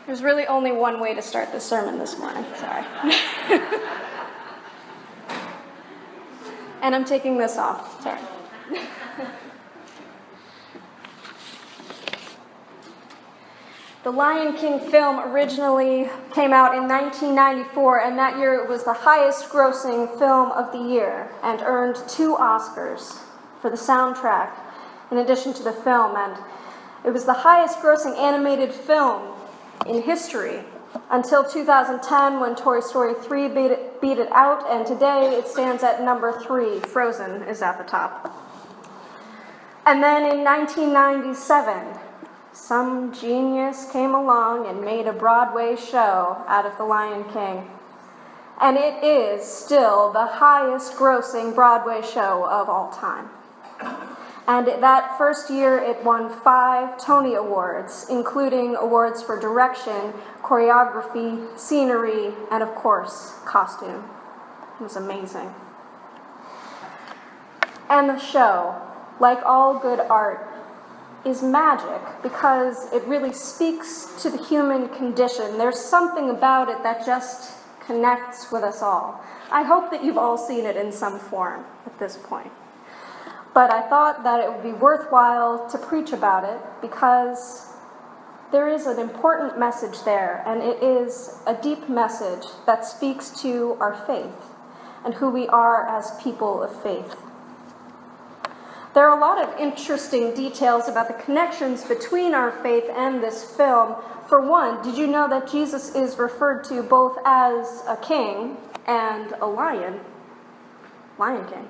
There's really only one way to start the sermon this morning, sorry. And I'm taking this off, sorry. The Lion King film originally came out in 1994, and that year it was the highest grossing film of the year and earned 2 Oscars for the soundtrack in addition to the film, and it was the highest grossing animated film in history until 2010 when Toy Story 3 beat it out, and today it stands at number 3. Frozen is at the top. And then in 1997, some genius came along and made a Broadway show out of The Lion King. And it is still the highest grossing Broadway show of all time. And that first year it won 5 Tony Awards, including awards for direction, choreography, scenery, and of course, costume. It was amazing. And the show, like all good art, is magic because it really speaks to the human condition. There's something about it that just connects with us all. I hope that you've all seen it in some form at this point. But I thought that it would be worthwhile to preach about it because there is an important message there, and it is a deep message that speaks to our faith and who we are as people of faith. There are a lot of interesting details about the connections between our faith and this film. For one, did you know that Jesus is referred to both as a king and a lion? Lion King.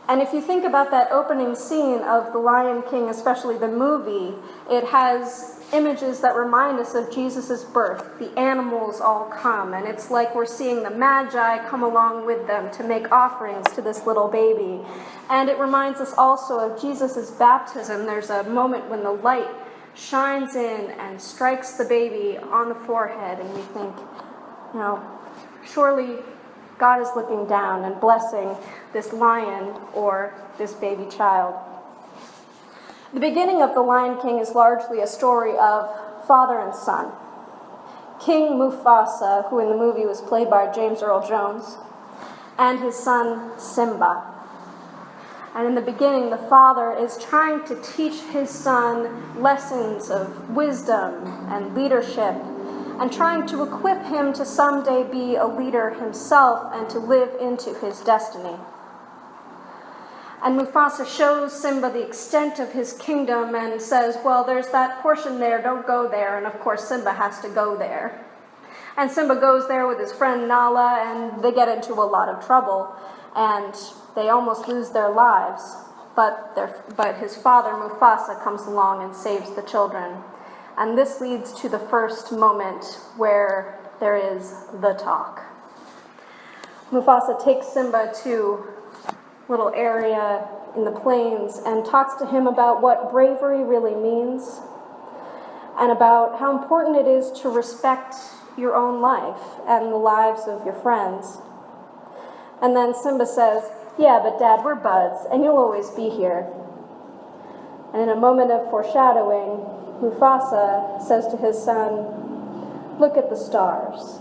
And if you think about that opening scene of The Lion King, especially the movie, it has images that remind us of Jesus' birth. The animals all come, and it's like we're seeing the Magi come along with them to make offerings to this little baby. And it reminds us also of Jesus' baptism. There's a moment when the light shines in and strikes the baby on the forehead, and we think, surely God is looking down and blessing this lion or this baby child. The beginning of The Lion King is largely a story of father and son. King Mufasa, who in the movie was played by James Earl Jones, and his son Simba. And in the beginning, the father is trying to teach his son lessons of wisdom and leadership, and trying to equip him to someday be a leader himself and to live into his destiny. And Mufasa shows Simba the extent of his kingdom and says, well, there's that portion there, don't go there. And of course, Simba has to go there. And Simba goes there with his friend Nala, and they get into a lot of trouble, and they almost lose their lives. But his father, Mufasa, comes along and saves the children. And this leads to the first moment where there is the talk. Mufasa takes Simba to a little area in the plains and talks to him about what bravery really means and about how important it is to respect your own life and the lives of your friends. And then Simba says, yeah, but Dad, we're buds, and you'll always be here. And in a moment of foreshadowing, Mufasa says to his son, look at the stars.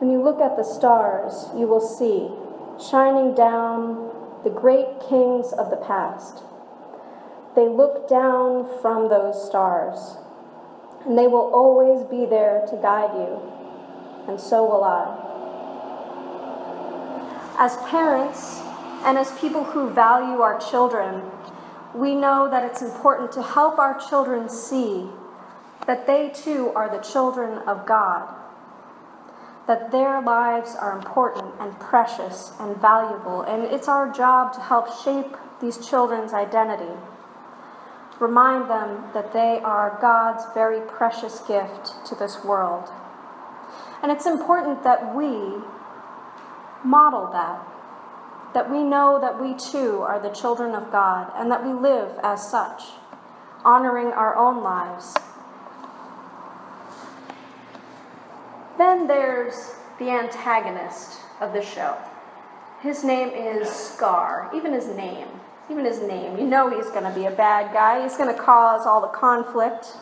When you look at the stars, you will see, shining down, the great kings of the past. They look down from those stars, and they will always be there to guide you, and so will I. As parents, and as people who value our children, we know that it's important to help our children see that they too are the children of God, that their lives are important and precious and valuable, and it's our job to help shape these children's identity. Remind them that they are God's very precious gift to this world. And it's important that we model that we know that we too are the children of God, and that we live as such, honoring our own lives. Then there's the antagonist of the show. His name is Scar, even his name even his name. You know he's going to be a bad guy. He's going to cause all the conflict.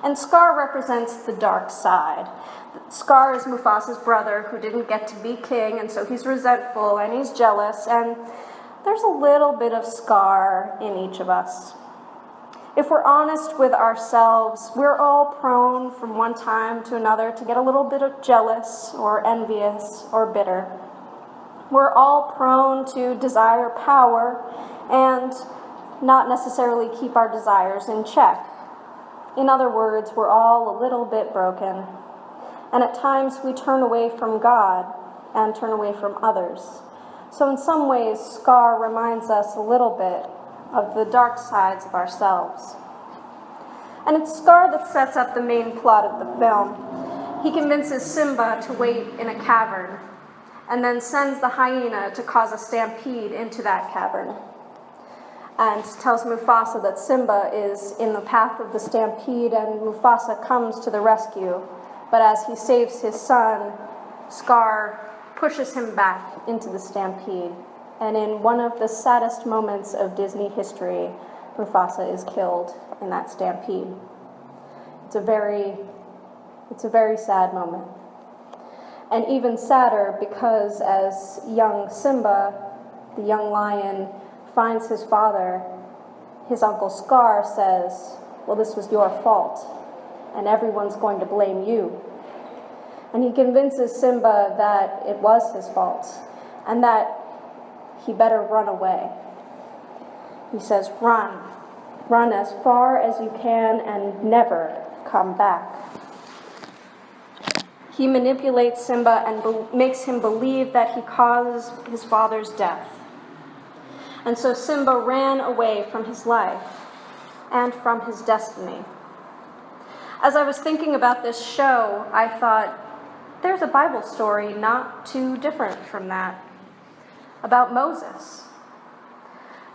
And Scar represents the dark side. Scar is Mufasa's brother who didn't get to be king, and so he's resentful and he's jealous, and there's a little bit of Scar in each of us. If we're honest with ourselves, we're all prone from one time to another to get a little bit of jealous or envious or bitter. We're all prone to desire power and not necessarily keep our desires in check. In other words, we're all a little bit broken. And at times we turn away from God and turn away from others. So in some ways, Scar reminds us a little bit of the dark sides of ourselves. And it's Scar that sets up the main plot of the film. He convinces Simba to wait in a cavern, and then sends the hyena to cause a stampede into that cavern, and tells Mufasa that Simba is in the path of the stampede, and Mufasa comes to the rescue. But as he saves his son, Scar pushes him back into the stampede. And in one of the saddest moments of Disney history, Mufasa is killed in that stampede. It's a very sad moment. And even sadder because as young Simba, the young lion, finds his father, his Uncle Scar says, "Well, this was your fault, and everyone's going to blame you." And he convinces Simba that it was his fault, and that he better run away. He says, "Run. Run as far as you can and never come back." He manipulates Simba and makes him believe that he caused his father's death. And so Simba ran away from his life and from his destiny. As I was thinking about this show, I thought, there's a Bible story not too different from that, about Moses.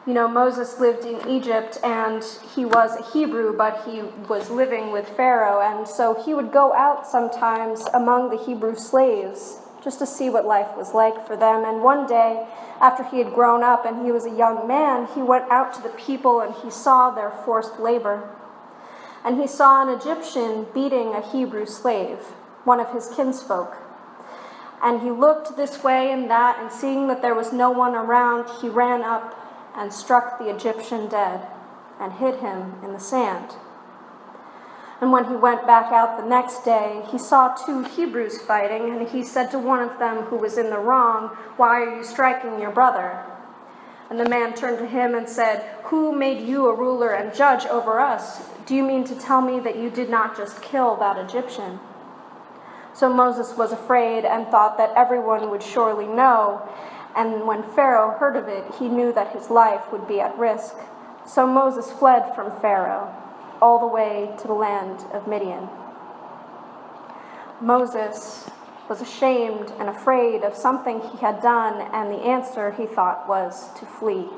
You know, Moses lived in Egypt, and he was a Hebrew, but he was living with Pharaoh, and so he would go out sometimes among the Hebrew slaves just to see what life was like for them. And one day, after he had grown up and he was a young man, he went out to the people and he saw their forced labor. And he saw an Egyptian beating a Hebrew slave, one of his kinsfolk. And he looked this way and that, and seeing that there was no one around, he ran up and struck the Egyptian dead and hid him in the sand. And when he went back out the next day, he saw two Hebrews fighting, and he said to one of them who was in the wrong, "Why are you striking your brother?" And the man turned to him and said, "Who made you a ruler and judge over us? Do you mean to tell me that you did not just kill that Egyptian?" So Moses was afraid and thought that everyone would surely know. And when Pharaoh heard of it, he knew that his life would be at risk. So Moses fled from Pharaoh all the way to the land of Midian. Moses was ashamed and afraid of something he had done, and the answer, he thought, was to flee.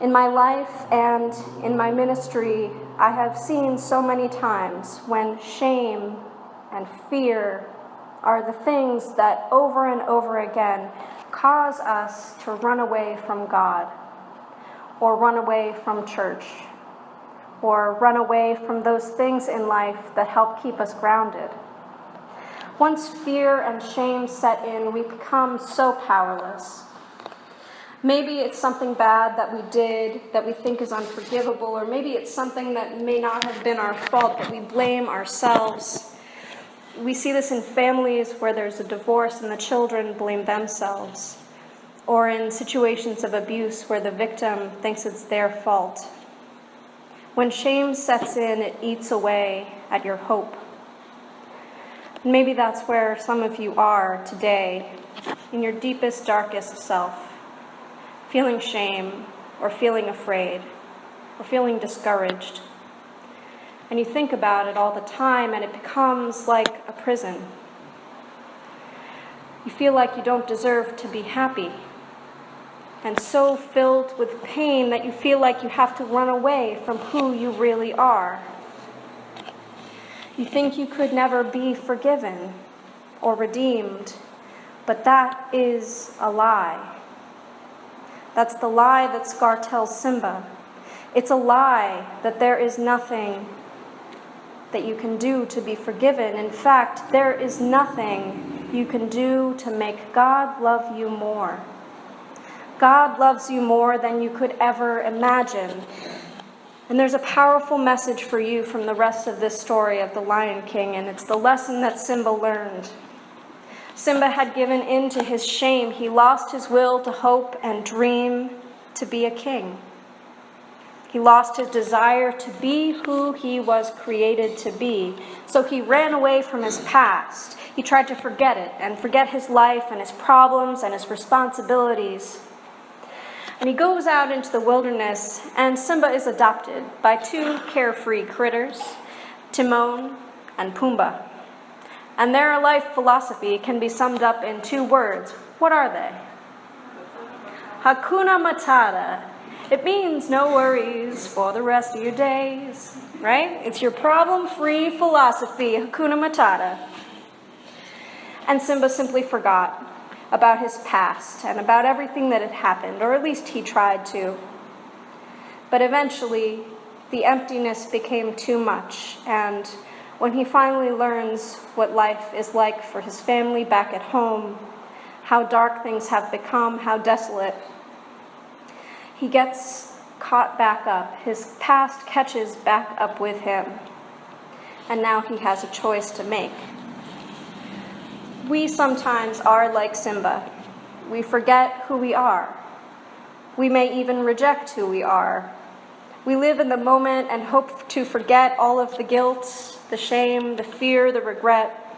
In my life and in my ministry, I have seen so many times when shame and fear are the things that over and over again cause us to run away from God, or run away from church, or run away from those things in life that help keep us grounded. Once fear and shame set in, we become so powerless. Maybe it's something bad that we did that we think is unforgivable, or maybe it's something that may not have been our fault, but we blame ourselves. We see this in families where there's a divorce and the children blame themselves, or in situations of abuse where the victim thinks it's their fault. When shame sets in, it eats away at your hope. And maybe that's where some of you are today, in your deepest, darkest self, feeling shame, or feeling afraid, or feeling discouraged. And you think about it all the time, and it becomes like a prison. You feel like you don't deserve to be happy, and so filled with pain that you feel like you have to run away from who you really are. You think you could never be forgiven or redeemed, but that is a lie. That's the lie that Scar tells Simba. It's a lie that there is nothing that you can do to be forgiven. In fact, there is nothing you can do to make God love you more. God loves you more than you could ever imagine. And there's a powerful message for you from the rest of this story of the Lion King, and it's the lesson that Simba learned. Simba had given in to his shame. He lost his will to hope and dream to be a king. He lost his desire to be who he was created to be. So he ran away from his past. He tried to forget it and forget his life and his problems and his responsibilities. And he goes out into the wilderness, and Simba is adopted by two carefree critters, Timon and Pumbaa. And their life philosophy can be summed up in two words. What are they? Hakuna Matata. It means no worries for the rest of your days, right? It's your problem-free philosophy, Hakuna Matata. And Simba simply forgot about his past and about everything that had happened, or at least he tried to. But eventually, the emptiness became too much, and when he finally learns what life is like for his family back at home, how dark things have become, how desolate, he gets caught back up. His past catches back up with him, and now he has a choice to make. We sometimes are like Simba. We forget who we are. We may even reject who we are. We live in the moment and hope to forget all of the guilt, the shame, the fear, the regret.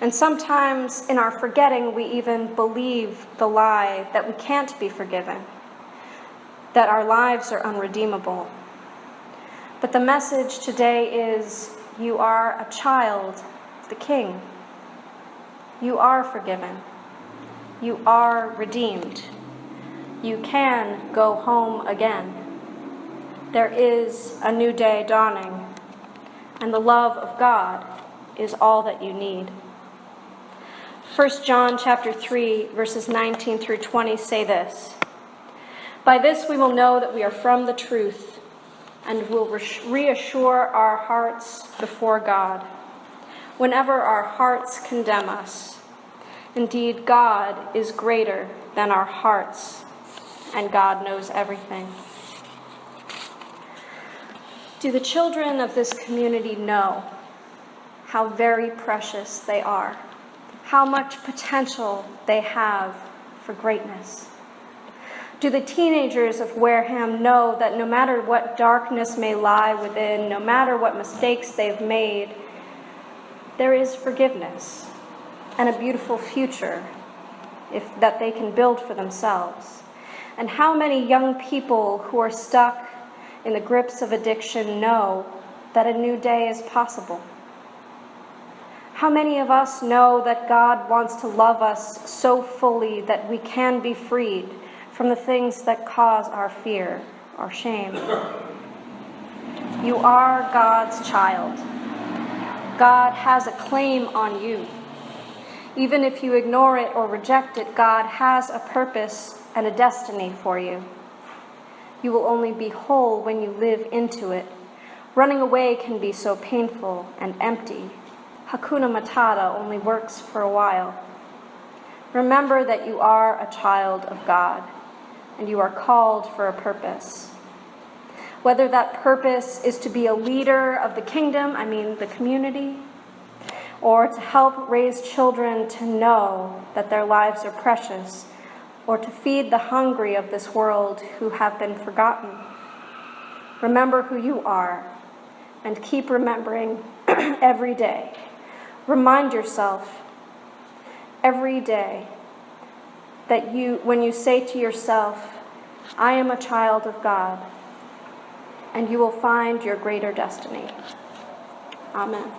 And sometimes in our forgetting, we even believe the lie that we can't be forgiven, that our lives are unredeemable. But the message today is, you are a child of the King. You are forgiven. You are redeemed. You can go home again. There is a new day dawning, and the love of God is all that you need. 1 John chapter 3, verses 19 through 20 say this: "By this we will know that we are from the truth, and will reassure our hearts before God whenever our hearts condemn us. Indeed, God is greater than our hearts, and God knows everything." Do the children of this community know how very precious they are, how much potential they have for greatness? Do the teenagers of Wareham know that no matter what darkness may lie within, no matter what mistakes they've made, there is forgiveness and a beautiful future that they can build for themselves? And how many young people who are stuck in the grips of addiction know that a new day is possible? How many of us know that God wants to love us so fully that we can be freed from the things that cause our fear, our shame? You are God's child. God has a claim on you. Even if you ignore it or reject it, God has a purpose and a destiny for you. You will only be whole when you live into it. Running away can be so painful and empty. Hakuna Matata only works for a while. Remember that you are a child of God, and you are called for a purpose. Whether that purpose is to be a leader of the kingdom, the community, or to help raise children to know that their lives are precious, or to feed the hungry of this world who have been forgotten. Remember who you are, and keep remembering every day. Remind yourself every day that when you say to yourself, "I am a child of God," and you will find your greater destiny. Amen.